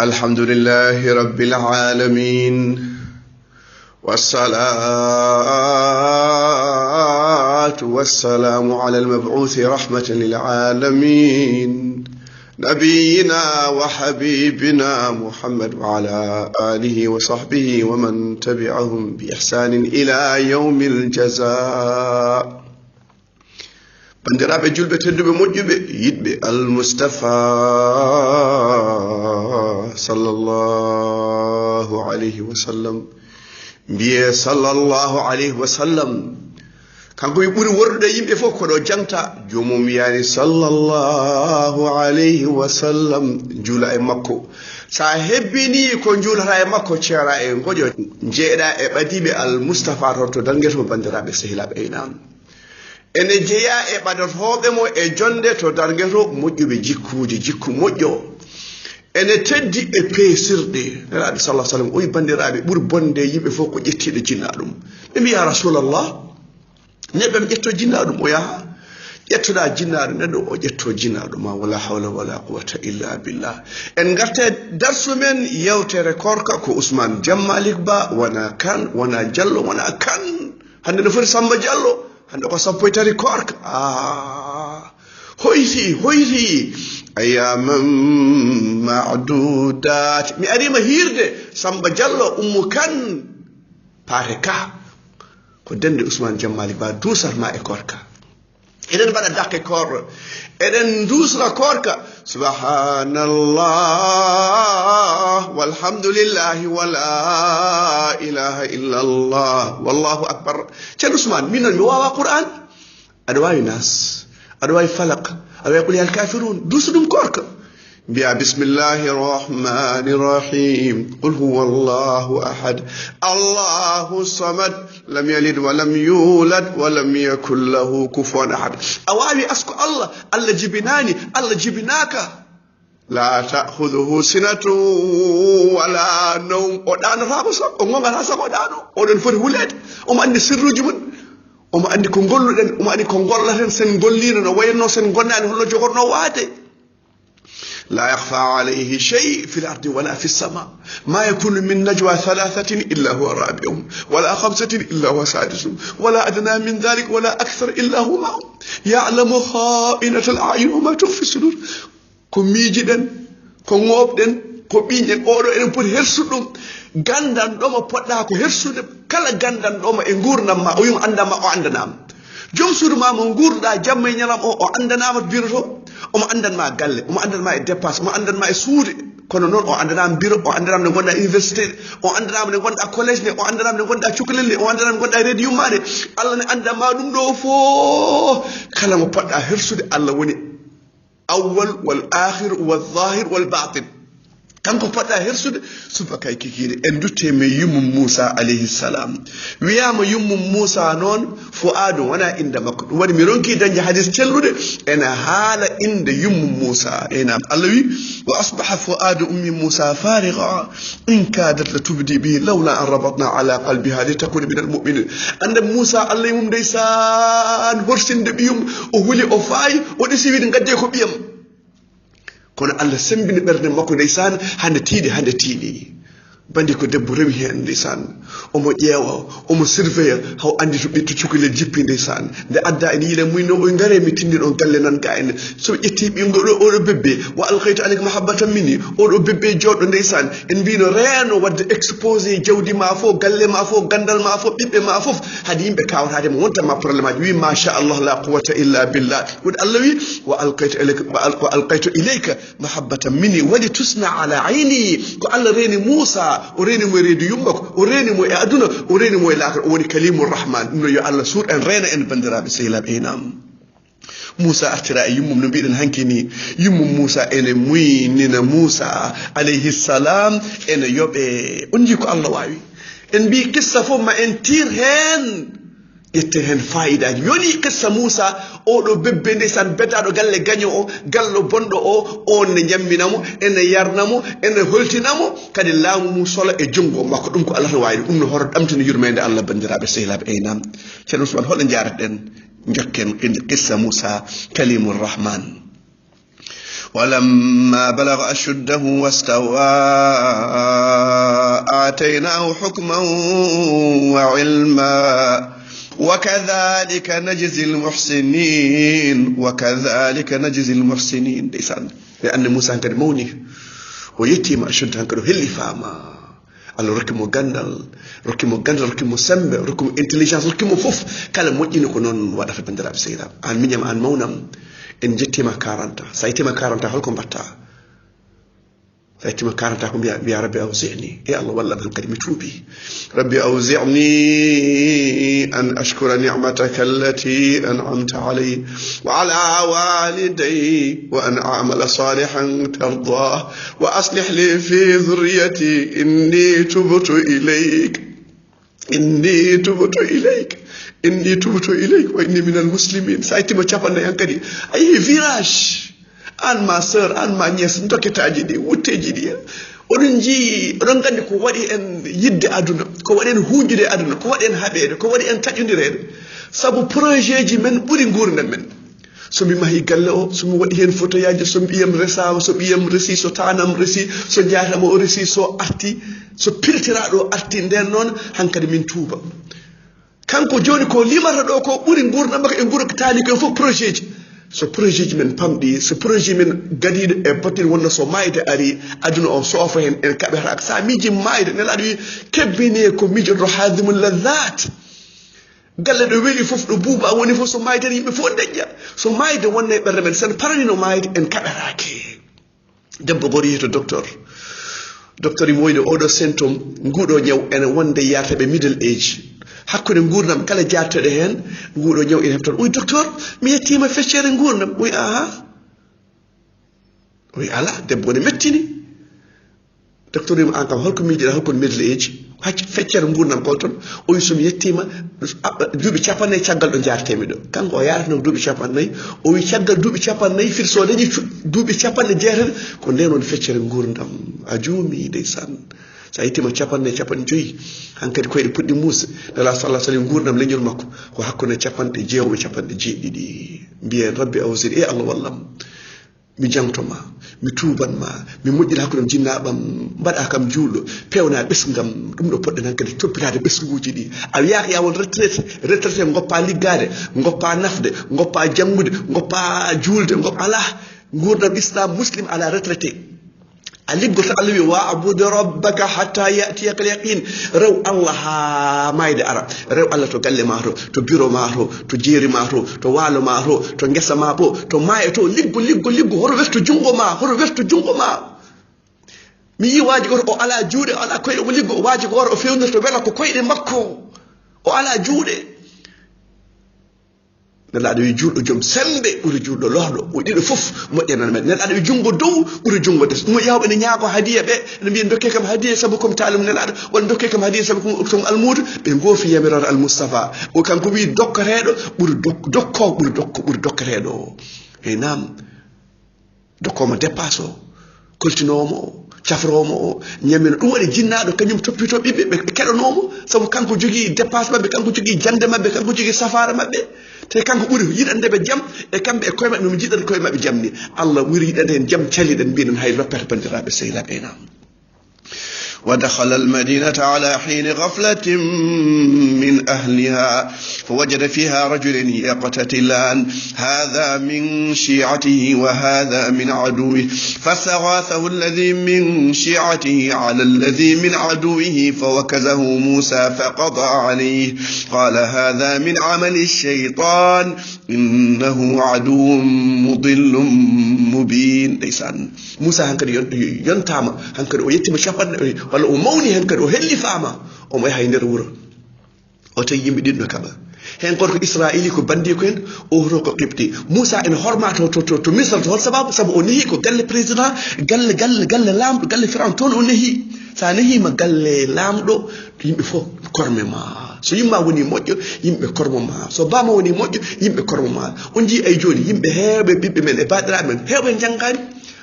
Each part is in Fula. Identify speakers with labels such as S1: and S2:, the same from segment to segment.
S1: الحمد لله رب العالمين والصلاة والسلام على المبعوث رحمة للعالمين نبينا وحبيبنا محمد وعلى آله وصحبه ومن تبعهم بإحسان إلى يوم الجزاء. bandiraɓe julɓe tedduɓe moƴƴuɓe yiɗɓe almustafa sallallahu alayhi wa sallam mbiye sallallahu alayhi wa sallam kanko wi ɓuri wordude yimɓe fof koɗo jangta jomum wiyani sallallahu alayhi wa sallam juula e makko sa hebbini ko juulata e makko ceera e goƴo jeeɗa e ɓadiɓe almustafa toon to dargueto bandiraɓe sehilaɓe aynam ene jeeya e ɓadotoɓe mo e jonde to dargueto moƴƴuɓe jikkuji jikku moƴƴo ene teddi e peesirɗe neraɗo sallah sallam oyi bandiraɓe ɓuuri bonde yimɓe fof ko ƴettiɗo jinna ɗum ɓe mbiya rasulallah neɗɗo mi ƴetto jinna ɗum o yaha ƴettoɗa jinnaɗo neɗɗo o ƴetto jinnaɗo ma wala hawla wala quwata illa billah. En garte darsu men yewtere korka ko Ousmane Jammalik Ba wona kan wona Diallo wona kan hande no foti Samba Diallo hande ko sappo e tari korka hoyti ayamam ma'dudat mi arima hirde Samba Diallo ummu kan pare ka ko dende Ousmane Jammalik Ba dusatma e korka eɗen mbaɗa dakke korɗo eɗen dusra korka subhanallah walhamdulillahi wala ilaha illa allah wallahu akbar. ceerno Ousmane min noon mi wawa Qur'an aɗa wawi nas aɗa wawi falak aɗa wawi qul ya alkafirun duusa ɗum korka mbiya bismillahi rrahmani rrahim qul huwa allahu ahad allahu samad lam yalid walam yulad walam yakun lahu kufuwan ahad. a wawi asko allah allah jibinani allah jibinaka la ta'khudhuhu sinatu wala nawm o ɗanotako sak o gongata sak o ɗano oɗon foti hulede omo andi sirruji mum omo andi ko golluɗen omo andi ko gollaten sen gollino no wayno sen gonnani holno jogorno waade. لا يخفى عليه شيء في الأرض ولا في السماء ما يكون من نجوى ثلاثة إلا هو رابعهم ولا خمسة إلا هو سادسهم ولا أدنى من ذلك ولا أكثر إلا هو معهم يعلم خائنة الأعين وما تخفي الصدور ko miijiɗen ko ŋooɓɗen ko ɓiñɗen oɗo eɗen poti hersuɗum gandanɗoma poɗɗa ko hersude kala gandanɗoma e gurdam ma o yum andama o andanama joom suudu ma mo gurɗa jamma e ñalam o andanama to biro to omo andanma galle omo andanma e dépense omo andanma e suude kono noon o andanama biro o andanama nde gonɗa université o andanama nde gonɗa collége nde o andanama nde gonɗa cukalel nde o andanama nde gonɗa reedi yummade allah ne andama ɗum ɗo fof kala mo poɗɗa hersude allah woni awwal wal akhir wal zahir wal batin kanko poɗɗa hersude subaka e kikiɗe en dutte me yummum Moussa alayhi salam wiyama yummum Moussa noon fu'adu wona inde makko ɗum waɗi mi ronki dañde hadis cellude ene haala inde yummum Moussa enam allah wi wa asbaha fu'adu ummi Moussa fariga in kadat la tubdi bihi lawla an rabatna ala qalbiha litakuna min almuminin. ande Moussa allah mum ndeysan horsinde ɓiyum o huuli o faayi o ɗesi wiide gadde ko ɓiyam kono allah sembini ɓerde makko ndeysan hande tiiɗi bandi ko debbo rewi hen ndeysan omo ƴeewa omo surveilla haw andi to ɓitta cukalel jippi ndeysan nde adda ene yiiɗa muyno o gaare mi tinni ɗon galle nan ga en so ƴetti ɓingo oɗo bebbe wa alkaytu aleyka mahabbatan minni oɗo bebbe joɗɗo ndeysan en mbino reeno wadde exposé jawdi ma fof galle ma fof gandal ma fof ɓiɓɓe ma fof haade yimɓe kawatadema wontanma probléme aji wi machallah la quwata illa billah woɗi allah wi wa alkaytu ilayka mahabbatan minni wali tusna ala ayni ko allah reeni Moussa o reeni mo e reedu yummako o reeni mo e aduna o reeni mo e laakara o woni kalimur rahman ɗum no yo allah suur en reena en bandiraɓe sehilaɓe enam. Moussa artira e yummum no mbiɗen hanki ni yummum Moussa ene muynina Moussa alayhi salam ene yoɓe on jii ko allah wawi en mbi kissa fof ma en tir hen ƴetten hen fayidaji yoni qissa Moussa oɗo bebbe ndeysan beddaɗo galle gaño o gallo bonɗo o on ne jambinamo ene yarnamo ene holtinamo kadi laamu mum sola e junggo makko ɗum ko Allah to wawi ɗum no hoto ɗamtini yurmede Allah bandiraɓe sehilaɓe aynam ceerno Ousmane hoɗo jaratɗen jokken qissa Moussa kalimur rahman ولما بلغ أشده واستوى آتيناه حكما وعلما وكذلك نجزي المحسنين ديسان لأن موسى كان موني ويتيم أشد كانوا هلي فاما الله ركمو غندال ركمو سمبه ركمو انتليجنس ركمو فوف كلا موجيني كو نون وادا في بندراب سيدا ان مينيام ان مونام ان جتيما 40 سايتيما 40 هلكم باتا سايتيما 40 كم يا ربي اوزعني يا الله والله من كلمه توبي ربي اوزعني ان اشكر نعمتك التي انعمت علي وعلى والدي وان اعمل صالحا ترضاه واصلح لي في ذريتي اني تبت اليك واني من المسلمين سايتيما تشابنا يانكدي اي فيراج an ma sœur an ma nièce ndoketaji di wutteji di odon ji odon gandi ko wadi en yidde aduna ko wadi en huujude aduna ko wadi en habede ko wadi en tajundirede sabu projet ji men buri ngurdam men so mi mahi galle o so mi wadi hen photoyaji so biyam resama so biyam resi so tanam resi so jaatama o resi so arti so pirtirado arti den non hankadi min tuuba kanko joni ko limata do ko buri ngurdam baka e nguruk tali ko fo projet ji so projet men pamdi so projet men gadido e batil wonna so mayde ari aduna o so ofa hen en kabe rak sa miji mayde ne ladi kebbine ko mijo do hadimul ladhat galle do weli fof do buba woni fof so mayde yimbe fo dejja so mayde wonne berde men sen parani no mayde en kaberake debbo gori to docteur moyde odo symptome ngudo nyaw en wonde yarta be middle age hakkude ngurnam kala jattade hen ngudo nyaw en hefton uy docteur mi yettima feccere ngurnam uy aha uy ala debbo ne mettini docteur mi an kam holko miijira holko middle age hacc feccere ngurnam ko ton uy so mi yettima duubi capanne caggal do jartemi do kanko o yaratno duubi capanne o wi caggal duubi capanne firso dañi duubi capanne jeetal ko ndenon feccere ngurnam a juumi ndeysan sa yittima capanne joyi hankadi koyde puddi musa nala sallallahu alaihi wasallam gurdam leñol makko ko hakkunde capanɗe jeewɓe capanɗe jeeɗiɗi mbiyen rabbi awsir allah wallam mi jangtoma mi tubanma mi moƴƴira hakkude jinnaɓam mbaɗa kam juulɗo pewna ɓesgam ɗum ɗo poɗɗen hankadi toppitade ɓesguji ɗi a wiyaka ya won retraité goppa liggade goppa nafde goppa jangude goppa juulde goppa ala gurdam islam muslim ala retraité aliggoto Allah wi wa abudu rabbaka hatta ya'tiyaka al-yaqin rew Allah ha mayde ara rew Allah to galle ma to bureau ma to jeeri ma to walo ma to ngesa ma bo to maye to liggo horo westo jungo ma mi yi waji goto o ala juude ala koyde o liggo waji goto o fewnirto wela ko koyde makko o ala juude nelaɗo wi juulɗo joom sembe ɓuri juulɗo lorɗo o ɗiɗo fof moƴƴanan men nelaɗo wi jungo dow ɓuri jungo des ɗum yawɓe ne ñaago hadiya ɓe ne mbiya dokke kam hadiya saabu comme talim nelaɗo walla dokke kam hadiya saabu comme almudo ɓe goofi yamirore almoustapha o kanko wi dokkoreɗo ɓuri dokkowo ɓuri dokkoreɗo o e nam dokkoma dépasse o koltinomo o cafromo o ñamino ɗum waɗi jinnaɗo kañum toppito ɓiɓɓe ɓe keɗonomo saabu kanko jogui dépasse mabɓe kanko jogui jande mabɓe kanko jogui safara mabɓe te kanko ɓuri yiɗandeɓe jaam e kamɓe e koye maɓɓe nomi jiɗata koye maɓɓe jaam ni allah ɓuri yiɗande hen jaam caliɗen mbinen hay loppete bandiraɓe sehilaɓe enam ودخل المدينة على حين غفلة من أهلها فوجد فيها رجلين يقتتلان هذا من شيعته وهذا من عدوه فاستغاثه الذي من شيعته على الذي من عدوه فوكزه موسى فقضى عليه قال هذا من عمل الشيطان إنه عدو مضل مبين ليسان موسى هنكر ينتام هنكر ويتم شفن walla o mawni hen kadi o helli faama o mo yaha e nder wuro o tawi yimɓe ɗiɗɗo kaɓa hen gorko israili ko bandi ko hen o to ko qibti moussa ene horma to misra to hol sababu o nehi ko galle président galle lamɗo galle firawn toon o nehi sa nehima galle lamɗo yimɓe fof korme ma so yimma woni moƴƴo yimɓe kormo ma so bama woni moƴƴo yimɓe kormo ma on ji ay joni yimɓe heewɓe ɓiɓɓe men e baɗiraɓe men heewɓe janggani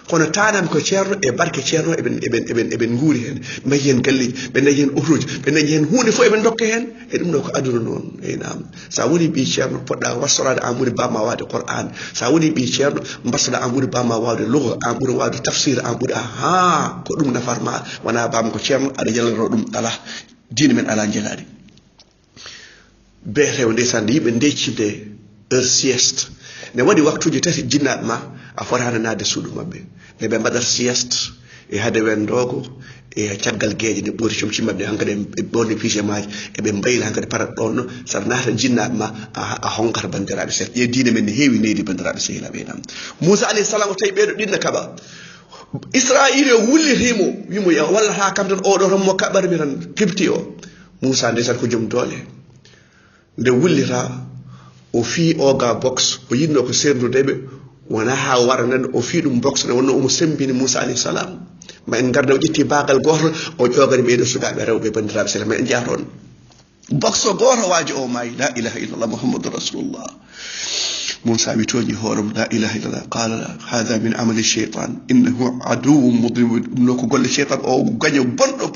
S1: kono tanam ko ceerno e barke ceerno eɓen nguuri hen mbayi hen galleji ɓe dañi hen autoji ɓe dañi hen hunde fof eɓen dokka hen e ɗum ɗo ko aduna noon eynam sa woni ɓi ceerno poɗɗa wastorade an ɓuuri bamma wawde Qur'an sa woni ɓi ceerno mbastoɗa an ɓuuri bamma wawde lugha an ɓuuri wawde tafsir an ɓuuri aha ko ɗum nafarma wona bamma ko ceerno aɗa jalano ɗum ala diine men ala jelade be rew ndeysan nde yimɓe deccinde heure sieste ne waɗi waktuji tati jinnaɓe ma a fotano nadde suudu mabɓe nde ɓe mbaɗata sieste e hade wendogo e caggal gueeƴe ne ɓooti comci mabɓe hankkadi e ɓorni pijamaji eɓe mbayli hankkadi parat ɗon saɗa naata jinnaɓe ma a honkata bandiraɓe seeɗa ƴe diine men ne heewi neydi bandiraɓe sehilaɓe nam Moussa alayhi salam o tawi ɓeeɗo ɗinna kaɓa Israil o wullitimo wimo ya wallata kam tan oɗo tan mo kaɓarmi tan kibti o Moussa ndeysan ko joom doole nde wullita o fi oga box o yinno ko serdudeɓe wona ha wara nan o fi ɗum box ne wonno omo sembini Moussa alayhi salam ma en garda o ƴetti bagal goto o ƴogani ɓeɗo sukaɓe rewɓe bandiraɓe sela ma en jaa toon box o goto waaji o maayi la ilaha illallah muhammadu rasulullah Moussa wi toñi hooram la ilaha illallah qala hada min amali cheytan innahu aduwwun mudlim ɗum ɗo ko golle cheytan o gaño bonɗo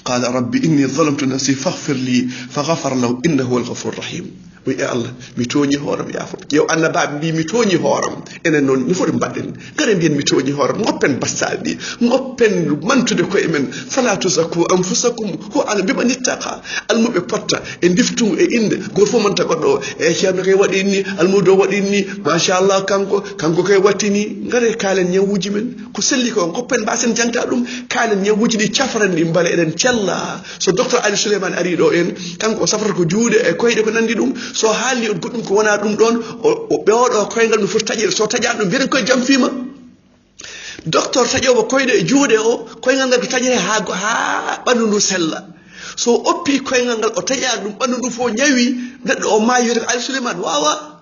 S1: qala rabbi inni zalamtu nafsi faghfir li fa ghafara lahu innahu huwal ghafur rahim wi e Allah mi toñi hooram yaafo ƴew annabaɓe mbi mi toñi hooram enen noon ni foti mbaɗɗen gara mbiyen mi toñi hooram goppen bastaɗe ɗi goppen mantude koye men fala tuzakku anfusakum ho ana mbiɓa nittaka almuɓe potta e diftugu e inde goto fof manta goɗɗo o e ceerno kay waɗi ni almudo waɗi ni machallah kanko kay wattini ngare kaalen ñawuji men ko selli ko goppen mbasen jangta ɗum kaalen ñawuji ɗi cafran ɗi mbale eɗen cella so docteur Ali Souleymane ari ɗo en kanko o safrata ko juuɗe e koyɗe ko nandi ɗum so haalni on goɗɗum ko wona ɗum ɗon o ɓewoɗo koyngal ɗum foti taƴede so taƴani ɗum mbiɗen koye jam fima docteur taƴowo koyɗe e juuɗe o koyngal ngal ko taƴete ha ɓandu ndu sella so oppi koyngal ngal o taƴani ɗum ɓandu ndu fof ñawi neɗɗo o maayi wiyete ko Ali Souleymane wawa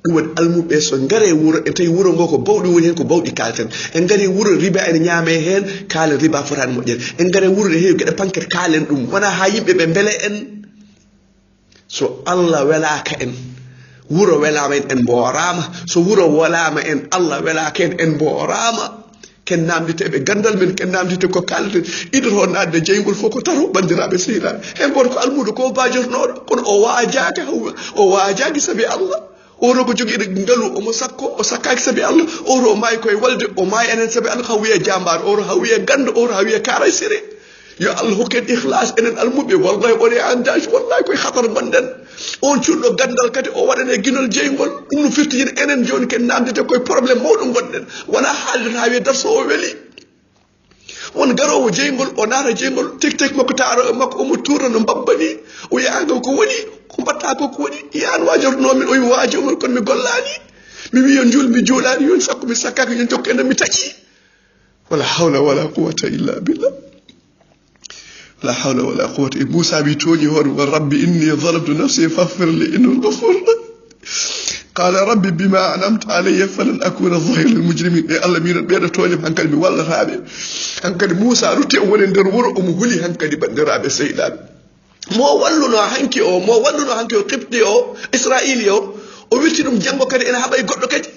S1: ɗum waɗi almuɓe so ngare wuuro e tawi wuuro ngo ko bawɗi woni hen ko bawɗi kalten en ngari wuuro riba ene ñaame hen kaalen riba fotani moƴƴere en ngari wuuro ne heewi gueɗe panquete kaalen ɗum wona ha yimɓe ɓe beele en so Allah welaka en wuro welama en mborama so wuro welama en Allah welaka en mborama ken namdite ɓe gandal men ken namdite ko kalten idoto nadde jeygol fof ko taro bandiraɓe sehilaɓe hen goto ko almudo ko bajornoɗo kono o wajaki saabi Allah oro ko jogiiɗo ngalu omo sakko o sakkaki sabi Allah oro o maayi koye walde o maayi enen sabi Allah ha wiye jambar oro ha wiye gando oro ha wiye karay séré yo Allah hokken ihlas enen almuɓe wallahi woni andage wallahi koye hatar gonɗen on cuɗɗo gandal kadi o waɗane guinol jeygol ɗum no firtijin enen joni ken namdete koye probléme mawɗo gonɗen wona haalde ha wiye darso o weeli won garowo jeygol o naata jeygol tek makko taaro makko omo tourna no mbabbani o yaanga ko woni ko mbatta ko woni yan wajornomin o wi waaji omon kono mi gollani mi wi yo juul mi juulani yon sakko mi sakkaki yon tokko enen mi taƴi wala hawla wala quwwata illa billah la hawla wala quwwata Moussa wi toñi hoore wa rabbi inni zalamtu nafsi faghfir li innahu ghafur qala rabbi bima an'amta alayya falan akuna dhahira lil mujrimin e Allah minon ɓeeɗo toñim hankadi mi wallataɓe hankadi Moussa rutti o woni nder wuuro omo huli hankadi bandiraɓe sehilaɓe mo walluno hanki o qibti o Israili o wirti ɗum janggo kadi ene haɓa e goɗɗo kadi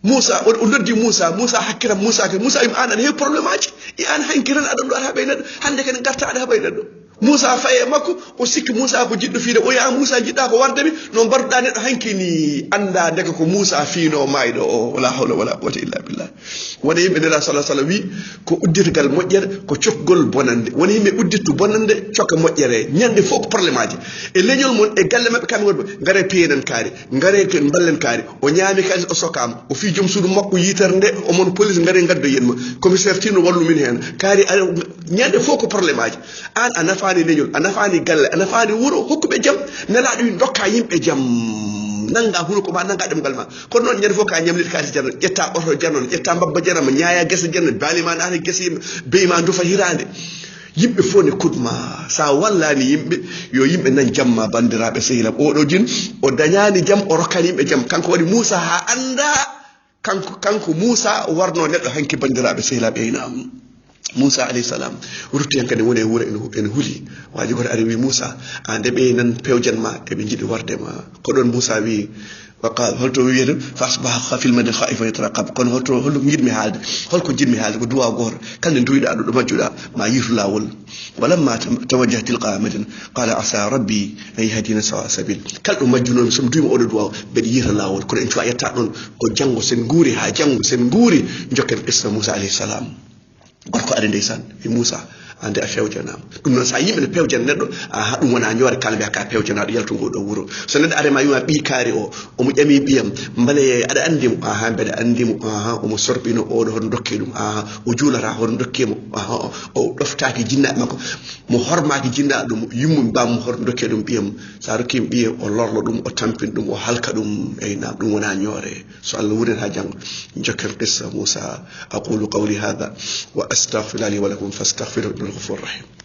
S1: Moussa o noddi Moussa hakkiram Moussa wi an aɗa heewi probléme aji i an hanki tan aɗa ɗo aɗa haɓa e neɗɗo hande kadi garta aɗa haɓa e neɗɗo Moussa faye makko o sikki Moussa ko jiɗɗo fiide o ya Moussa jiɗɗa ko wardemi no mbaruɗa neɗɗo hanki ni anda ndeka ko Moussa fiino mayɗo o wala hawla wala quwwata illa billah wona yimɓe nela sallah sallam wi ko uddirgal moƴƴere ko cokgol bonande wona yimɓe uddittu bonande cokka moƴƴere ñande fof ko probléme aji e leñol mon e galle mabɓe kamɓe gonɓe ngare peyenen kaari ngare ballen kaari o ñaami kalis o sokkama o fi joom suudu makko yitere nde omon police ngare gaddo yenma commissaire tino wallu min hen kaari ñande fof ko probléme aji an a nafani leñol a nafani galle a nafani wuuro hokkuɓe jaam nelaɗo wi dokka yimɓe jaam nanga huno ko ma nanga ɗemgal ma kono noon ñande fof ka ñamlide kaati janno ƴetta oto janno ƴetta mbabba janama ñaaya guesa janno baalima naata guesa yimɓe beyma dufa hirande yimɓe fof ne kudma sa wallani yimɓe yo yimɓe nan jamma bandiraɓe sehilam oɗo jin o dañani jaam o rokkani yimɓe jaam kanko waɗi Moussa ha anda kanko Moussa warno neɗɗo hanki bandiraɓe sehilam ɓeynam Moussa alayhi salam rutti hen kadi woni e wuuro ene huuli waji goto ari wi Moussa an nde ɓe nan pewjanma eɓe jiiɗi wardema ko ɗon Moussa wi وقال هل تو ويدم فاصبح خاف المدى خائفا يترقب كون هل تو هل جيد مي حالde هل كو جيد مي حالde ko duwa gor kan nduida do majjuda ma yitu lawol ولما توجه تلقى مدن قال عسى ربي ان يهدينا سواء السبيل kal do majjuno sum duima o do duwa be yita lawol ko en to ayata don ko jango sen nguri ha jango sen nguri jokken qissa Musa alayhi salam gorko ade ndeysan fi Musa ande a fewjanama dum non sa yimbe ne pewjan neddo a dum wona nyore kalbe aka pewjana do yalto godo wuro so neddo are ma yuma bi kaari o mo jami biyam mbale ada andi mo bede andi mo o mo sorbino o do hon dokke dum o juulata hon dokke mo o doftaaki jinna makko mo hormaaki jinna dum yimmum bam mo hor dokke dum biyam sa rokki biye o lorlo dum o tampin dum o halka dum eyna dum wona nyore so Allah wuren ha jango jokker qissa Musa aqulu qawli hadha wa astaghfiru li wa lakum fastaghfiruhu الغفور الرحيم